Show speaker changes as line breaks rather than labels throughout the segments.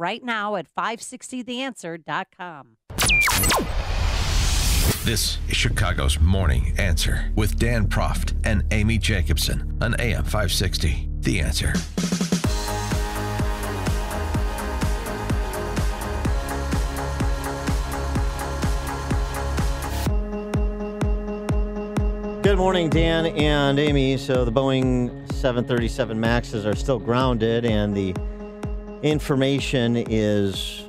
right now at 560theanswer.com.
This is Chicago's Morning Answer with Dan Proft and Amy Jacobson on AM 560. The Answer.
Good morning, Dan and Amy. So the Boeing 737 MAXs are still grounded, and the information is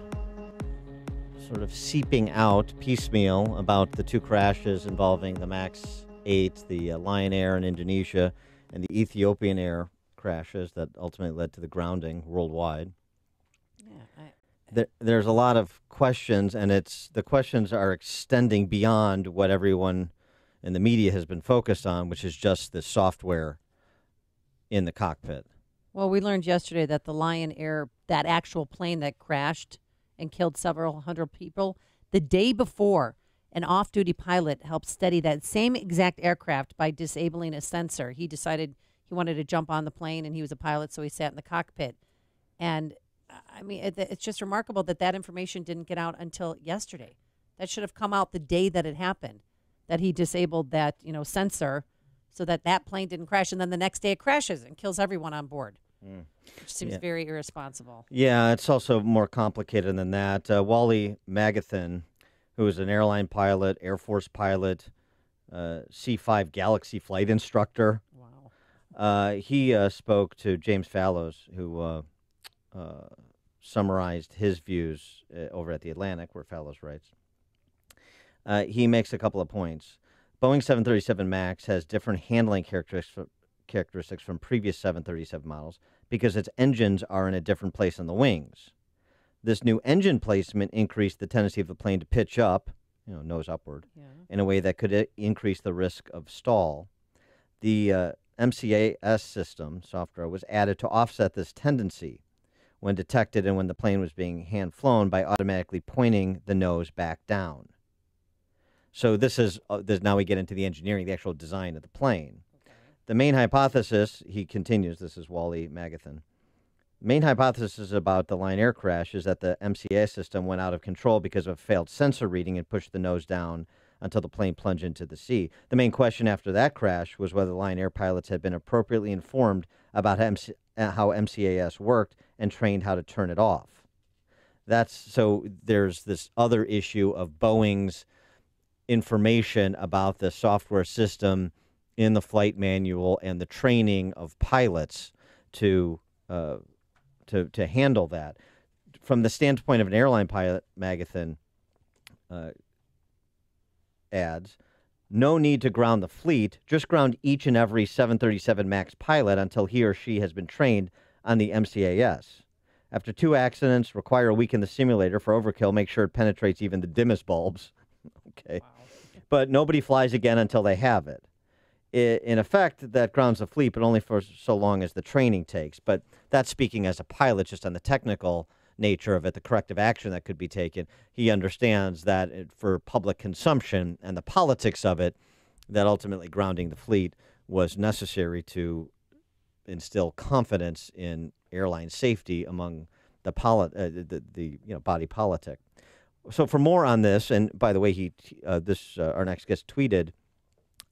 sort of seeping out piecemeal about the two crashes involving the MAX 8, the Lion Air in Indonesia, and the Ethiopian Air crashes that ultimately led to the grounding worldwide. There's a lot of questions, and the questions are extending beyond what everyone in the media has been focused on, which is just the software in the cockpit.
Well, we learned yesterday that the Lion Air, that actual plane that crashed and killed several hundred people, the day before, an off-duty pilot helped steady that same exact aircraft by disabling a sensor. He decided he wanted to jump on the plane, and he was a pilot, so he sat in the cockpit. And, I mean, it's just remarkable that information didn't get out until yesterday. That should have come out the day that it happened, that he disabled that, sensor so that plane didn't crash. And then the next day it crashes and kills everyone on board. Which seems very irresponsible. Yeah,
it's also more complicated than that. Wally Magathan, who is an airline pilot, Air Force pilot, C-5 Galaxy flight instructor.
Wow.
He spoke to James Fallows, who summarized his views over at The Atlantic, where Fallows writes. He makes a couple of points. Boeing 737 MAX has different handling characteristics from previous 737 models because its engines are in a different place on the wings. This new engine placement increased the tendency of the plane to pitch up, nose upward, in a way that could increase the risk of stall. The MCAS system software was added to offset this tendency when detected and when the plane was being hand-flown by automatically pointing the nose back down. So this is now we get into the engineering, the actual design of the plane. The main hypothesis, he continues, this is Wally Magathan, main hypothesis about the Lion Air crash is that the MCA system went out of control because of a failed sensor reading and pushed the nose down until the plane plunged into the sea. The main question after that crash was whether the Lion Air pilots had been appropriately informed about how MCAS worked and trained how to turn it off. So there's this other issue of Boeing's information about the software system in the flight manual and the training of pilots to handle that. From the standpoint of an airline pilot, Magathan adds, no need to ground the fleet, just ground each and every 737 MAX pilot until he or she has been trained on the MCAS. After 2 accidents, require a week in the simulator for overkill, make sure it penetrates even the dimmest bulbs. Okay. Wow. But nobody flies again until they have it. In effect, that grounds the fleet, but only for so long as the training takes. But that's speaking as a pilot, just on the technical nature of it, the corrective action that could be taken. He understands that for public consumption and the politics of it, that ultimately grounding the fleet was necessary to instill confidence in airline safety among the body politic. So for more on this, and by the way, our next guest tweeted.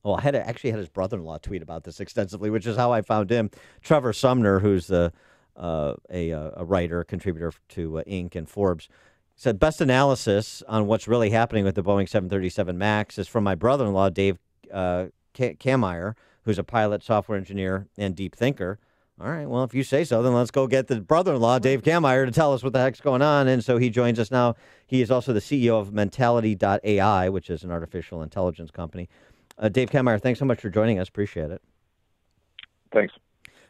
Well, I actually had his brother-in-law tweet about this extensively, which is how I found him. Trevor Sumner, who's a writer, contributor to Inc. and Forbes, said best analysis on what's really happening with the Boeing 737 MAX is from my brother-in-law, Dave Kammeyer, who's a pilot, software engineer, and deep thinker. All right, well, if you say so, then let's go get the brother-in-law, Dave Kammeyer, to tell us what the heck's going on. And so he joins us now. He is also the CEO of Mentality.ai, which is an artificial intelligence company. Dave Kammeyer, thanks so much for joining us. Appreciate it.
Thanks.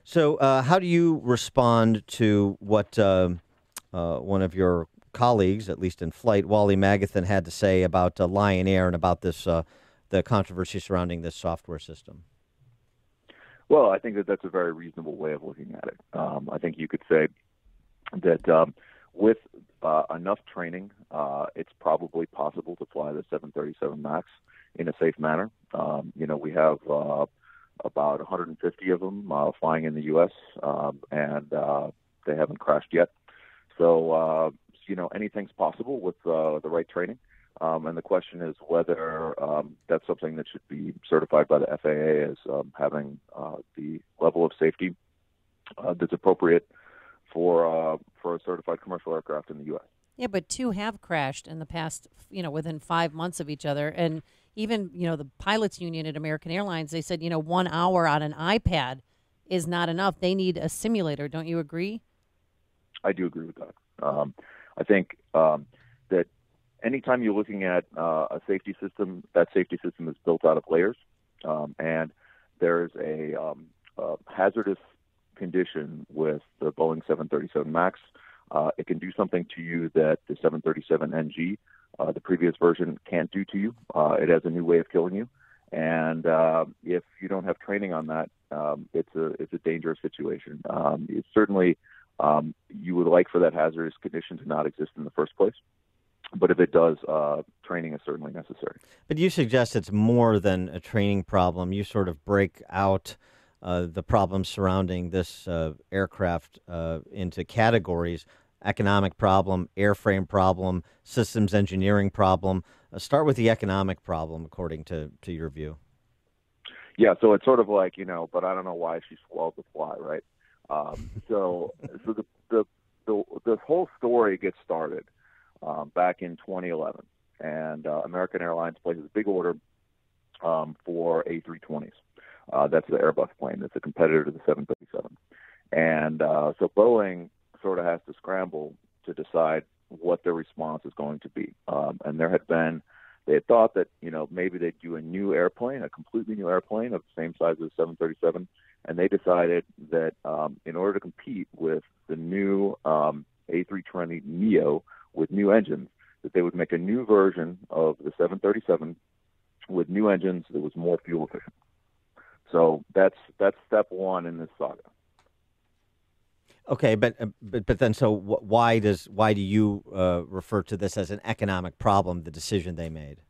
So how do you respond to what one of your colleagues, at least in flight, Wally Magathan, had to say about Lion Air and about this the controversy surrounding this software system?
Well, I think that's a very reasonable way of looking at it. I think you could say that with enough training, it's probably possible to fly the 737 MAX in a safe manner. We have about 150 of them flying in the U.S., and they haven't crashed yet. So, anything's possible with the right training. And the question is whether that's something that should be certified by the FAA as having the level of safety that's appropriate for a certified commercial aircraft in the U.S.
Yeah, but two have crashed in the past, within 5 months of each other. And even, the pilots union at American Airlines, they said, 1 hour on an iPad is not enough. They need a simulator. Don't you agree?
I do agree with that. I think that anytime you're looking at a safety system, that safety system is built out of layers. And there's a hazardous condition with the Boeing 737 MAX. It can do something to you that the 737NG, the previous version, can't do to you. It has a new way of killing you. And if you don't have training on that, it's a dangerous situation. It's certainly you would like for that hazardous condition to not exist in the first place. But if it does, training is certainly necessary.
But you suggest it's more than a training problem. You sort of break out the problems surrounding this aircraft into categories: economic problem, airframe problem, systems engineering problem. Start with the economic problem, according to your view.
Yeah, so it's sort of like, but I don't know why she swallowed the fly, right? So the whole story gets started back in 2011, and American Airlines places a big order for A320s. That's the Airbus plane. That's a competitor to the 737. And so Boeing sort of has to scramble to decide what their response is going to be. And they had thought that, maybe they'd do a new airplane, a completely new airplane of the same size as the 737. And they decided that in order to compete with the new A320 Neo with new engines, that they would make a new version of the 737 with new engines that was more fuel efficient. So that's step one in this saga.
Okay, but then why do you refer to this as an economic problem? The decision they made.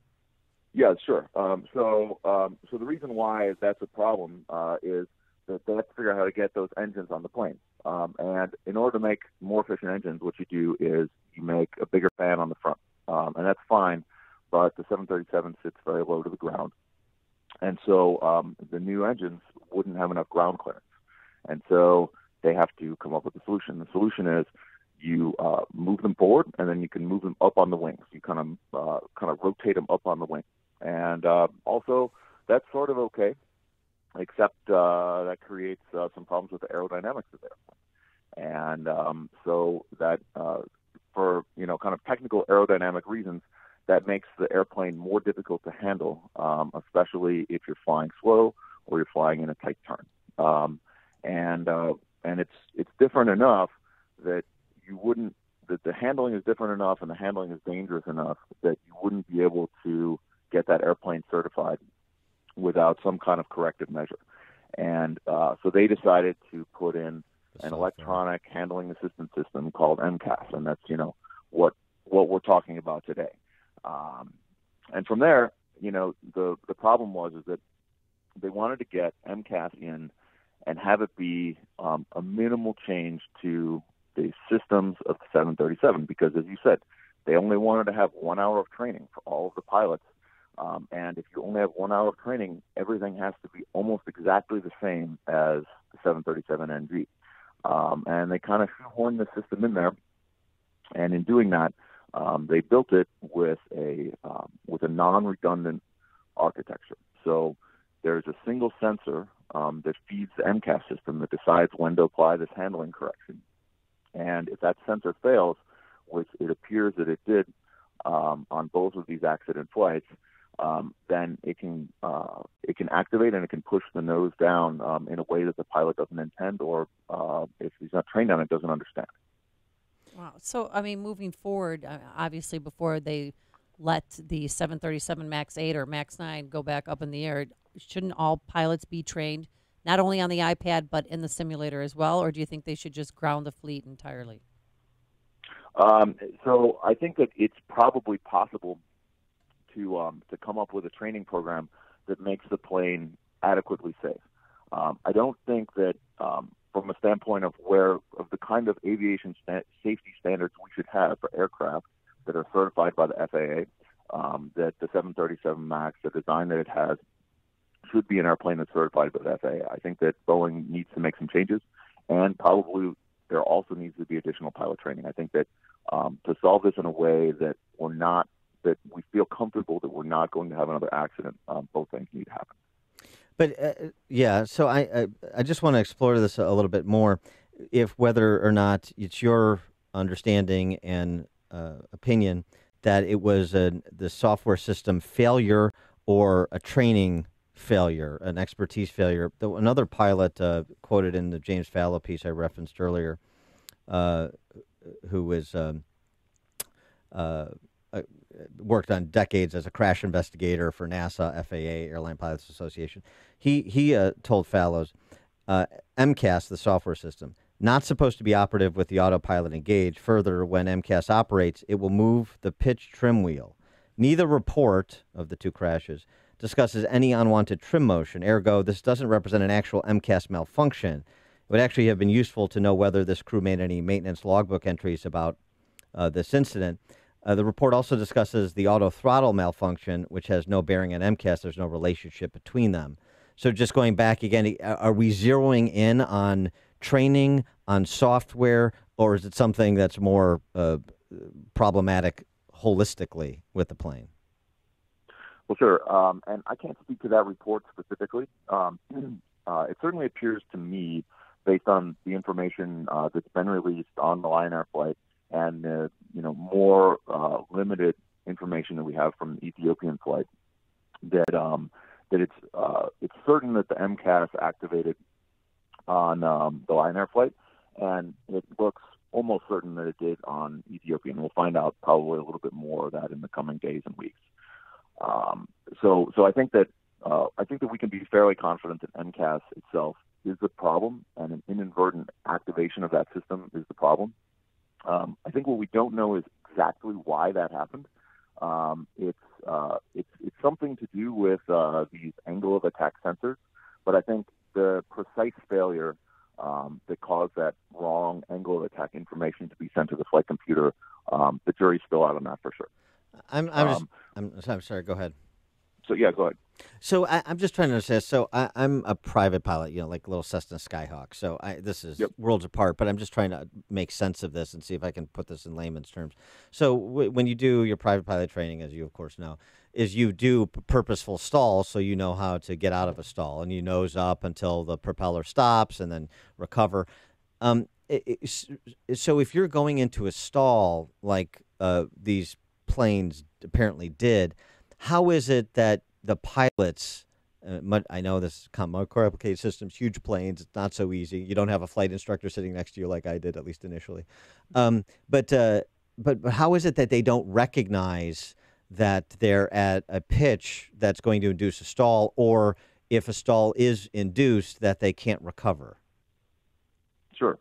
Yeah, sure. So the reason why is that's a problem is that they have to figure out how to get those engines on the plane. And in order to make more efficient engines, what you do is you make a bigger fan on the front, and that's fine. But the 737 sits very low to the ground, and so the new engines wouldn't have enough ground clearance, and so they have to come up with a solution. The solution is you move them forward, and then you can move them up on the wings. You kind of rotate them up on the wing, and also that's sort of okay, except that creates some problems with the aerodynamics of the airplane. And so that for kind of technical aerodynamic reasons, that makes the airplane more difficult to handle, especially if you're flying slow or you're flying in a tight turn. And it's different enough that the handling is different enough and the handling is dangerous enough that you wouldn't be able to get that airplane certified without some kind of corrective measure. And so they decided to put in an electronic handling assistance system called MCAS, and that's what we're talking about today. And from there, the problem was is that they wanted to get MCAS in and have it be a minimal change to the systems of the 737, because as you said, they only wanted to have 1 hour of training for all of the pilots. And if you only have 1 hour of training, everything has to be almost exactly the same as the 737NG. And they kind of shoehorned the system in there. And in doing that, they built it with a non-redundant architecture. So there's a single sensor that feeds the MCAS system that decides when to apply this handling correction. And if that sensor fails, which it appears that it did on both of these accident flights, then it can activate and it can push the nose down in a way that the pilot doesn't intend, or if he's not trained on it, doesn't understand.
Wow. So, moving forward, obviously before they let the 737 MAX 8 or MAX 9 go back up in the air, shouldn't all pilots be trained not only on the iPad but in the simulator as well, or do you think they should just ground the fleet entirely?
So I think that it's probably possible to come up with a training program that makes the plane adequately safe. I don't think that from a standpoint of the kind of aviation safety standards we should have for aircraft that are certified by the FAA, that the 737 MAX, the design that it has, should be an airplane that's certified by the FAA. I think that Boeing needs to make some changes, and probably there also needs to be additional pilot training. I think that to solve this in a way that that we feel comfortable that we're not going to have another accident, both things need to happen.
But so I just want to explore this a little bit more, if whether or not it's your understanding and opinion that it was the software system failure or a training failure, an expertise failure. Another pilot quoted in the James Fallow piece I referenced earlier, who was worked on decades as a crash investigator for NASA, FAA, Airline Pilots Association. He told Fallows, MCAS, the software system, not supposed to be operative with the autopilot engaged. Further, when MCAS operates, it will move the pitch trim wheel. Neither report of the two crashes discusses any unwanted trim motion. Ergo, this doesn't represent an actual MCAS malfunction. It would actually have been useful to know whether this crew made any maintenance logbook entries about this incident. The report also discusses the auto throttle malfunction, which has no bearing on MCAS. There's no relationship between them. So just going back again, are we zeroing in on training, on software, or is it something that's more problematic holistically with the plane?
Well, sure. And I can't speak to that report specifically. It certainly appears to me, based on the information that's been released on the Lion Air flight and more limited information that we have from the Ethiopian flight, that it's certain that the MCAS activated on the Lion Air flight, and it looks almost certain that it did on Ethiopian. We'll find out probably a little bit more of that in the coming days and weeks. So I think that we can be fairly confident that MCAS itself is the problem, and an inadvertent activation of that system is the problem. I think what we don't know is exactly why that happened. It's something to do with these angle of attack sensors, but I think the precise failure that caused that wrong angle of attack information to be sent to the flight computer, the jury's still out on that for sure.
I'm sorry. Go ahead.
So yeah, go ahead.
So I'm just trying to understand. So I'm a private pilot, like a little Cessna Skyhawk. So this is worlds apart, but I'm just trying to make sense of this and see if I can put this in layman's terms. So when you do your private pilot training, as you of course know, is you do purposeful stalls, so you know how to get out of a stall, and you nose up until the propeller stops and then recover. So if you're going into a stall like these planes apparently did, how is it that the pilots, I know this is more complicated systems, huge planes, it's not so easy. You don't have a flight instructor sitting next to you like I did, at least initially. But how is it that they don't recognize that they're at a pitch that's going to induce a stall, or if a stall is induced, that they can't recover?
Sure.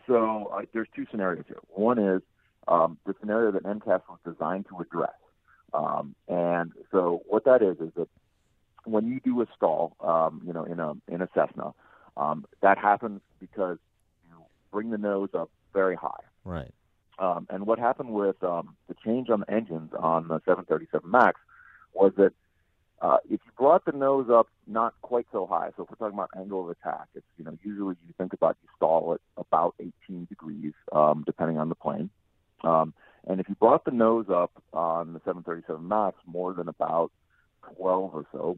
So there's two scenarios here. One is the scenario that MCAS was designed to address. And so what that is that when you do a stall, in a Cessna, that happens because you bring the nose up very high.
Right.
And what happened with the change on the engines on the 737 MAX was that if you brought the nose up not quite so high, so if we're talking about angle of attack, it's usually you think about you stall at about 18 degrees, depending on the plane. And if you brought the nose up on the 737 MAX more than about 12 or so,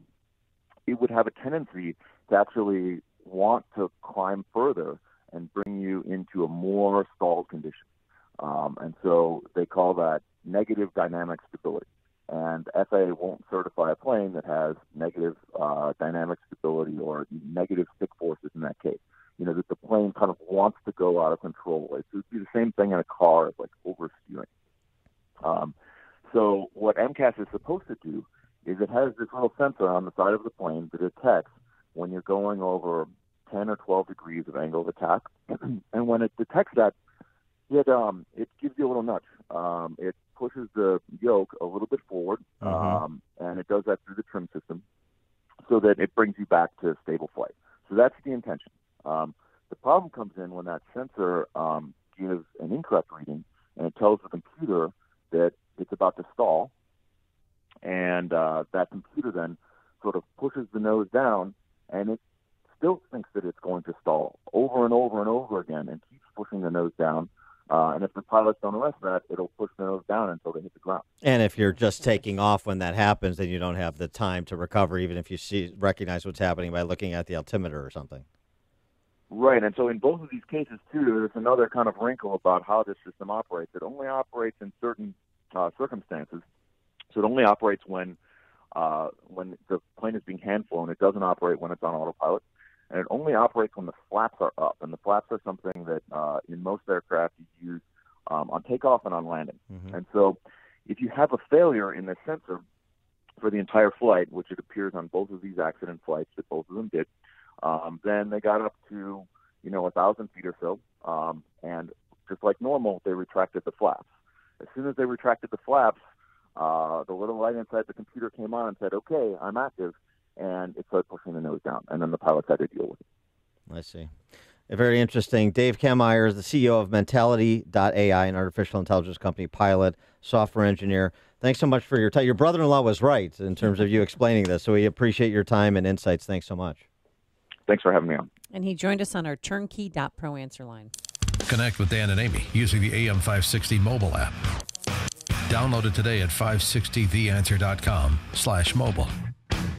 it would have a tendency to actually want to climb further and bring you into a more stalled condition. And so they call that negative dynamic stability. And FAA won't certify a plane that has negative dynamic stability or negative stick forces in that case. That the plane kind of wants to go out of control. It would be the same thing in a car, it's like oversteering. So what MCAS is supposed to do is it has this little sensor on the side of the plane that detects when you're going over 10 or 12 degrees of angle of attack. And when it detects that, it gives you a little nudge. It pushes the yoke a little bit forward, and it does that through the trim system so that it brings you back to stable flight. So that's the intention. The comes in when that sensor gives an incorrect reading, and it tells the computer that it's about to stall, and that computer then sort of pushes the nose down, and it still thinks that it's going to stall over and over and over again, and keeps pushing the nose down. And if the pilots don't arrest that, it'll push the nose down until they hit the ground.
And if you're just taking off when that happens, then you don't have the time to recover, even if you recognize what's happening by looking at the altimeter or something.
Right, and so in both of these cases, too, there's another kind of wrinkle about how this system operates. It only operates in certain circumstances. So it only operates when the plane is being hand-flown. It doesn't operate when it's on autopilot. And it only operates when the flaps are up. And the flaps are something that in most aircraft you use on takeoff and on landing. Mm-hmm. And so if you have a failure in the sensor for the entire flight, which it appears on both of these accident flights that both of them did, then they got up to, 1,000 feet or so. And just like normal, they retracted the flaps. As soon as they retracted the flaps, the little light inside the computer came on and said, okay, I'm active. And it started pushing the nose down, and then the pilots had to deal with it.
I see. Very interesting. Dave Kammeyer is the CEO of Mentality.ai, an artificial intelligence company, pilot, software engineer. Thanks so much for your time. Your brother-in-law was right in terms of you explaining this, so we appreciate your time and insights. Thanks so much.
Thanks for having me on.
And he joined us on our turnkey.pro answer line.
Connect with Dan and Amy using the AM560 mobile app. Download it today at 560theanswer.com/mobile.